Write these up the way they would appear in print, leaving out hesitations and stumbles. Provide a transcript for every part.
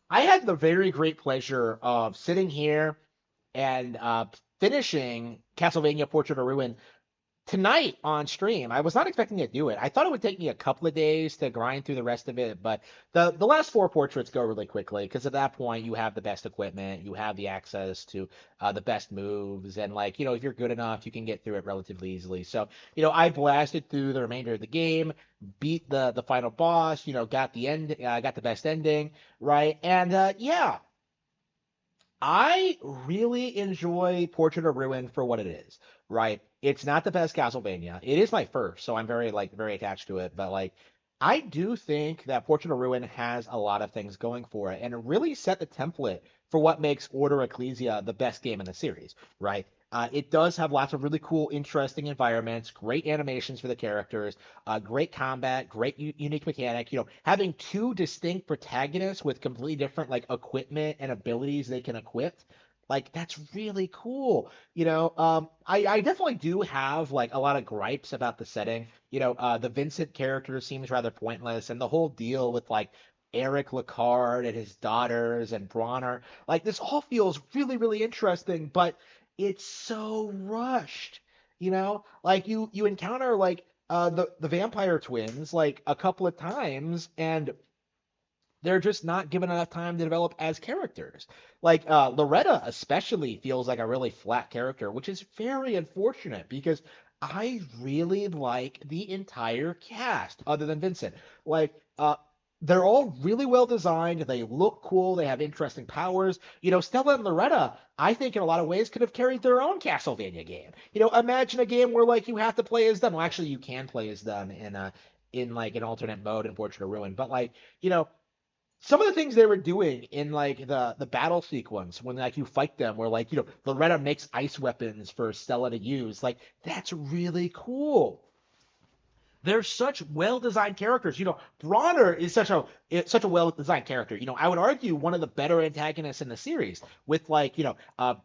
I had the very great pleasure of sitting here and finishing Castlevania Portrait of Ruin tonight on stream. I was not expecting to do it. I thought it would take me a couple of days to grind through the rest of it, but the last four portraits go really quickly because at that point you have the best equipment, you have the access to the best moves, and like if you're good enough, you can get through it relatively easily. So I blasted through the remainder of the game, beat the final boss, got the end, got the best ending, right? And yeah. I really enjoy Portrait of Ruin for what it is, right? It's not the best Castlevania. It is my first, so I'm very attached to it, but like I do think that Portrait of Ruin has a lot of things going for it and it really set the template for what makes Order Ecclesia the best game in the series, right? It does have lots of really cool, interesting environments, great animations for the characters, great combat, great unique mechanic. Having two distinct protagonists with completely different like equipment and abilities they can equip, like that's really cool. I definitely do have like a lot of gripes about the setting. The Vincent character seems rather pointless, and the whole deal with like Eric Lacard and his daughters and Bronner, like this all feels really, really interesting, but it's so rushed. Like you encounter like the vampire twins like a couple of times and they're just not given enough time to develop as characters. Like Loretta especially feels like a really flat character, which is very unfortunate because I really like the entire cast other than Vincent. Like they're all really well designed. They look cool. They have interesting powers. Stella and Loretta, I think in a lot of ways could have carried their own Castlevania game. Imagine a game where like you have to play as them. Well, actually, you can play as them in like an alternate mode in Portrait of Ruin, but like some of the things they were doing in like the battle sequence when like you fight them where like Loretta makes ice weapons for Stella to use, like that's really cool. They're such well-designed characters. Bronner is such a well-designed character. I would argue one of the better antagonists in the series, with like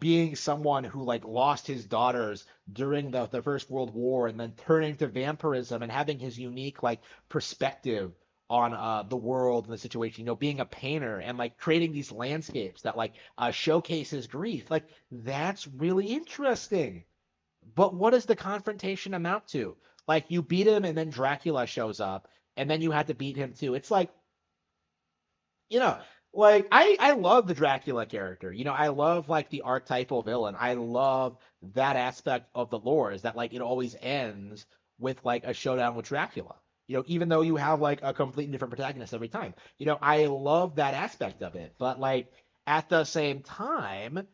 being someone who like lost his daughters during the First World War and then turning to vampirism and having his unique like perspective on the world and the situation. Being a painter and like creating these landscapes that like showcase his grief. Like that's really interesting. But what does the confrontation amount to? Like you beat him and then Dracula shows up and then you had to beat him too. It's like, you know, like I love the Dracula character. I love like the archetypal villain. I love that aspect of the lore is that like it always ends with like a showdown with Dracula. Even though you have like a completely different protagonist every time. I love that aspect of it. But like at the same time,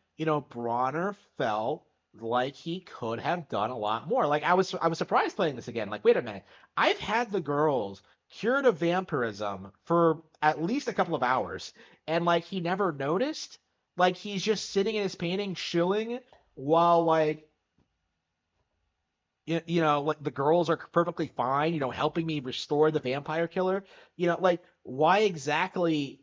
Bronner felt like he could have done a lot more. Like I was surprised playing this again. Like, wait a minute. I've had the girls cured of vampirism for at least a couple of hours, and like he never noticed. Like he's just sitting in his painting, chilling, while like like the girls are perfectly fine. Helping me restore the vampire killer. Like why exactly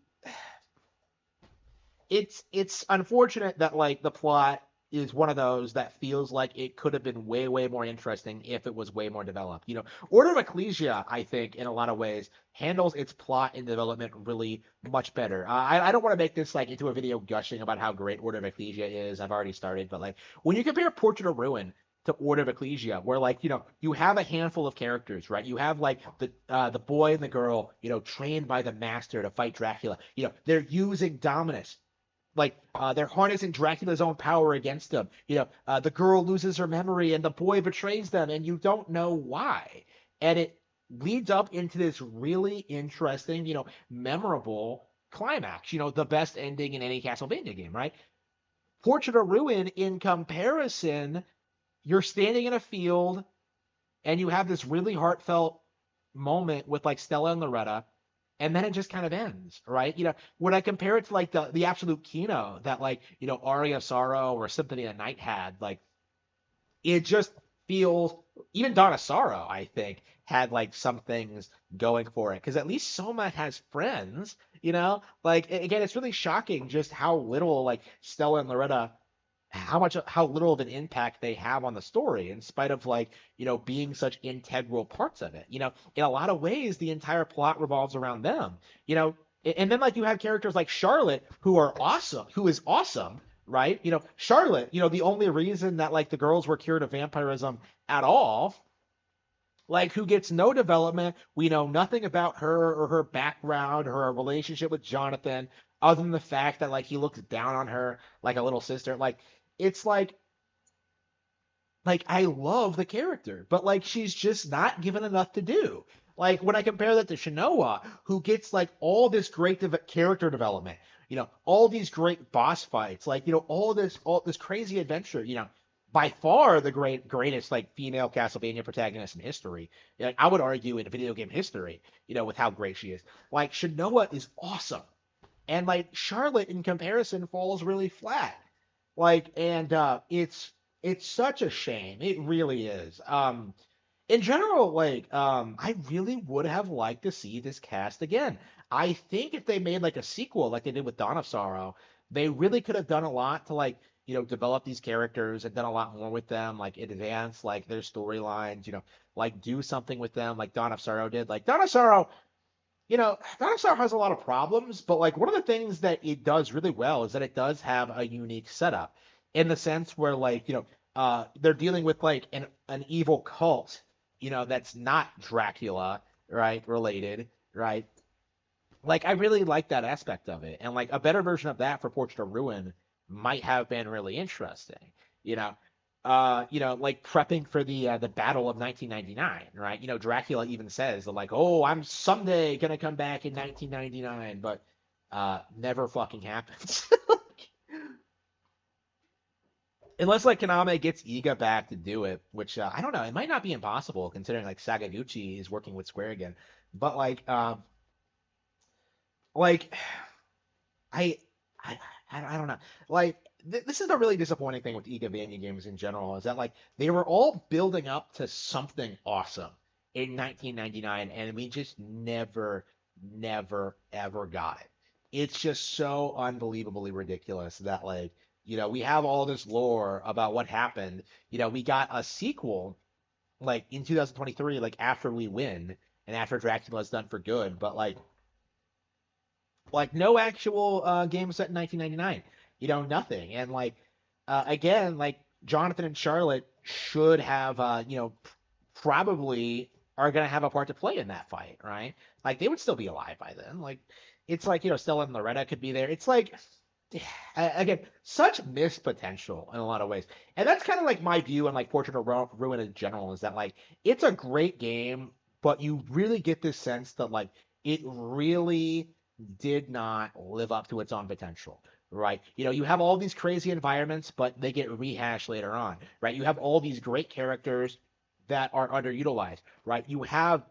it's unfortunate that like the plot is one of those that feels like it could have been way more interesting if it was way more developed. Order of Ecclesia, I think, in a lot of ways, handles its plot and development really much better. I don't want to make this like into a video gushing about how great Order of Ecclesia is. I've already started, but like when you compare Portrait of Ruin to Order of Ecclesia, where like you have a handful of characters, right? You have like the boy and the girl, trained by the master to fight Dracula. They're using Dominus, like they're harnessing Dracula's own power against them. The girl loses her memory and the boy betrays them, and you don't know why. And it leads up into this really interesting, memorable climax. The best ending in any Castlevania game, right? Portrait of Ruin, in comparison, you're standing in a field and you have this really heartfelt moment with like Stella and Loretta, and then it just kind of ends, right? When I compare it to like the absolute Kino that like Aria of Sorrow or Symphony of the Night had, like it just feels, even Dawn of Sorrow, I think, had like some things going for it because at least Soma has friends. Like again, it's really shocking just how little like Stella and Loretta, how little of an impact they have on the story in spite of like being such integral parts of it. In a lot of ways the entire plot revolves around them. And then like you have characters like Charlotte who are awesome, who is awesome, right? Charlotte, the only reason that like the girls were cured of vampirism at all, like who gets no development. We know nothing about her or her background or her relationship with Jonathan, other than the fact that like he looks down on her like a little sister. Like it's like I love the character, but like she's just not given enough to do. Like when I compare that to Shinoa, who gets like all this great character development, all these great boss fights, like all this crazy adventure, by far the greatest like female Castlevania protagonist in history. Like I would argue in video game history, with how great she is. Like Shinoa is awesome, and like Charlotte in comparison falls really flat. Like, and it's such a shame. It really is. In general, like, I really would have liked to see this cast again. I think if they made like a sequel, like they did with Dawn of Sorrow, they really could have done a lot to like, develop these characters and done a lot more with them, like advance like their storylines, like do something with them, like Dawn of Sorrow did. Like Dawn of Sorrow, Dinosaur has a lot of problems, but like one of the things that it does really well is that it does have a unique setup in the sense where like, they're dealing with like an evil cult, that's not Dracula, right, related, right? Like I really like that aspect of it. And like a better version of that for Portrait of Ruin might have been really interesting, you know. Like prepping for the battle of 1999, right? Dracula even says that like, "Oh, I'm someday gonna come back in 1999," but never fucking happens. Unless like Konami gets Iga back to do it, which I don't know. It might not be impossible considering like Sakaguchi is working with Square again. But like I, I, I don't know. Like this is the really disappointing thing with Igavania games in general is that like they were all building up to something awesome in 1999, and we just never, ever got it. It's just so unbelievably ridiculous that like we have all this lore about what happened. We got a sequel like in 2023, like after we win and after Dracula's done for good, but like no actual game set in 1999. Nothing. And like again, like Jonathan and Charlotte should have probably are gonna have a part to play in that fight, right? Like they would still be alive by then. Like it's like Stella and Loretta could be there. It's like again, such missed potential in a lot of ways. And that's kind of like my view on like Portrait of Ruin in general is that like it's a great game, but you really get this sense that like it really did not live up to its own potential. Right. You have all these crazy environments, but they get rehashed later on. Right. You have all these great characters that are underutilized. Right. You have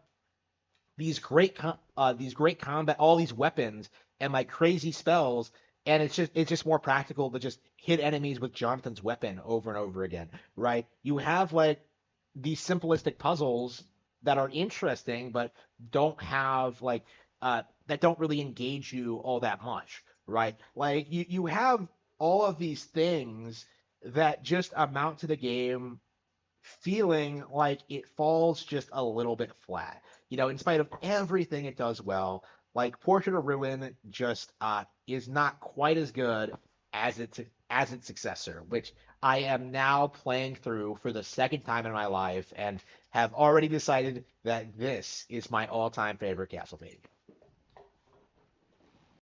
these great combat, all these weapons and like crazy spells, and it's just more practical to just hit enemies with Jonathan's weapon over and over again, right? You have like these simplistic puzzles that are interesting, but don't have like that don't really engage you all that much, right? Like you have all of these things that just amount to the game feeling like it falls just a little bit flat. In spite of everything it does well, like Portrait of Ruin just is not quite as good as its successor, which I am now playing through for the second time in my life and have already decided that this is my all-time favorite Castlevania.